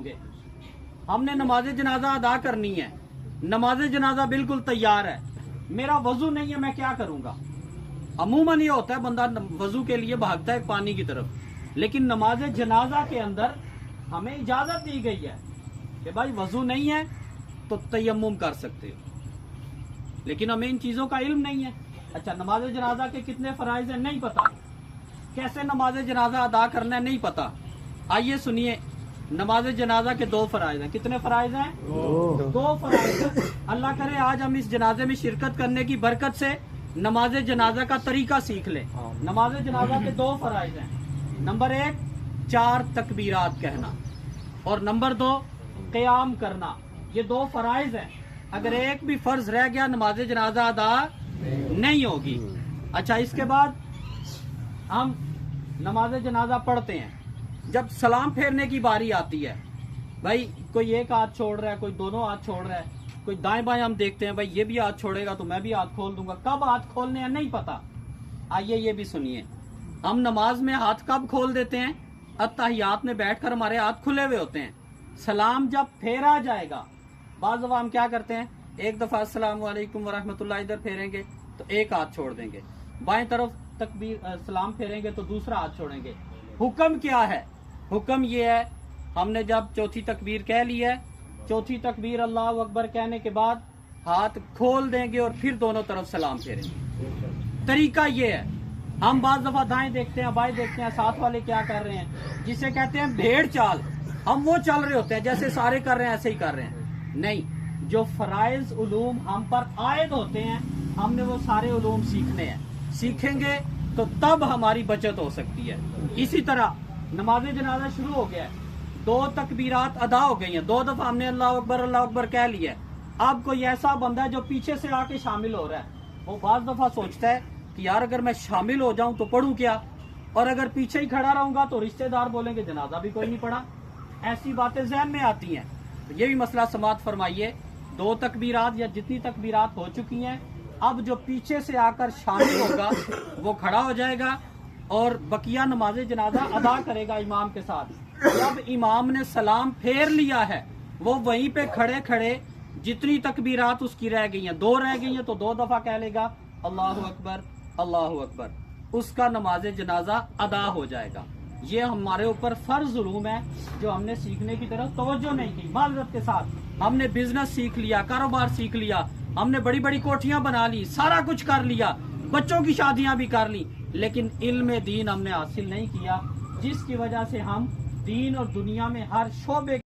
होंगे। हमने नमाज जनाजा अदा करनी है, नमाज जनाजा बिल्कुल तैयार है, मेरा वजू नहीं है, मैं क्या करूंगा। अमूमन ये होता है बंदा वजू के लिए भागता है पानी की तरफ, लेकिन नमाज जनाजा के अंदर हमें इजाजत दी गई है कि भाई वजू नहीं है तो तयम्मुम कर सकते हो, लेकिन हमें इन चीजों का इल्म नहीं है। अच्छा, नमाज जनाजा के कितने फराइज हैं नहीं पता, कैसे नमाज जनाजा अदा करना है नहीं पता। आइए सुनिए, नमाज जनाजा के 2 फराइज हैं। कितने फराइज हैं? 2 फराइज हैं। अल्लाह करे आज हम इस जनाजे में शिरकत करने की बरकत से नमाज जनाजा का तरीका सीख लें। नमाज जनाजा के 2 फराइज हैं। नंबर 1 4 तकबीरात कहना, और नंबर 2 क़याम करना। ये 2 फराइज हैं। अगर एक भी फर्ज रह गया नमाज जनाजा अदा नहीं होगी। अच्छा, इसके बाद हम नमाज जनाजा पढ़ते हैं। जब सलाम फेरने की बारी आती है, भाई कोई एक हाथ छोड़ रहा है, कोई दोनों हाथ छोड़ रहा है, कोई दाएं बाएं, हम देखते हैं भाई ये भी हाथ छोड़ेगा तो मैं भी हाथ खोल दूंगा। कब हाथ खोलने हैं नहीं पता। आइए ये भी सुनिए, हम नमाज में हाथ कब खोल देते हैं? अत्तहियात में बैठकर हमारे हाथ खुले हुए होते हैं। सलाम जब फेरा जाएगा, बाज़ दफा हम क्या करते हैं, एक दफा अस्सलाम वालेकुम वरहमतुल्लाह इधर फेरेंगे तो एक हाथ छोड़ देंगे, बाएं तरफ तकबीर सलाम फेरेंगे तो दूसरा हाथ छोड़ेंगे। हुक्म क्या है? हुक्म ये है, हमने जब चौथी तकबीर कह ली है, चौथी तकबीर अल्लाह अकबर कहने के बाद हाथ खोल देंगे और फिर दोनों तरफ सलाम फेरेंगे। तरीका ये है। हम बाज़ दफा दाएं देखते हैं, बाएं देखते हैं, साथ वाले क्या कर रहे हैं, जिसे कहते हैं भेड़ चाल, हम वो चल रहे होते हैं जैसे सारे कर रहे हैं ऐसे ही कर रहे हैं। नहीं, जो फराइज उलूम हम पर आयद होते हैं, हमने वो सारे उलूम सीखने हैं। सीखेंगे तो तब हमारी बचत हो सकती है। इसी तरह नमाज जनाजा शुरू हो गया है, 2 तकबीरात अदा हो गई हैं, 2 दफा हमने अल्लाह अकबर कह लिया है। अब कोई ऐसा बंदा है जो पीछे से आके शामिल हो रहा है, वो बाज़ दफा सोचता है कि यार अगर मैं शामिल हो जाऊं तो पढ़ूं क्या, और अगर पीछे ही खड़ा रहूंगा तो रिश्तेदार बोलेंगे जनाजा भी कोई नहीं पढ़ा। ऐसी बातें जहन में आती हैं। तो ये भी मसला समात फरमाइए। 2 तकबीरात या जितनी तकबीरात हो चुकी हैं, अब जो पीछे से आकर शामिल होगा वो खड़ा हो जाएगा और बकिया नमाज जनाजा अदा करेगा इमाम के साथ। जब इमाम ने सलाम फेर लिया है, वो वहीं पे खड़े खड़े जितनी तकबीरात उसकी रह गई हैं, 2 रह गई हैं तो 2 दफा कह लेगा अल्लाहु अकबर अल्लाहु अकबर, उसका नमाज जनाजा अदा हो जाएगा। ये हमारे ऊपर फर्ज उलूम है जो हमने सीखने की तरफ तवज्जो नहीं की। माजरत के साथ हमने बिजनेस सीख लिया, कारोबार सीख लिया, हमने बड़ी बड़ी कोठियां बना ली, सारा कुछ कर लिया, बच्चों की शादियां भी कर ली, लेकिन इल्म दीन हमने हासिल नहीं किया, जिसकी वजह से हम दीन और दुनिया में हर शोबे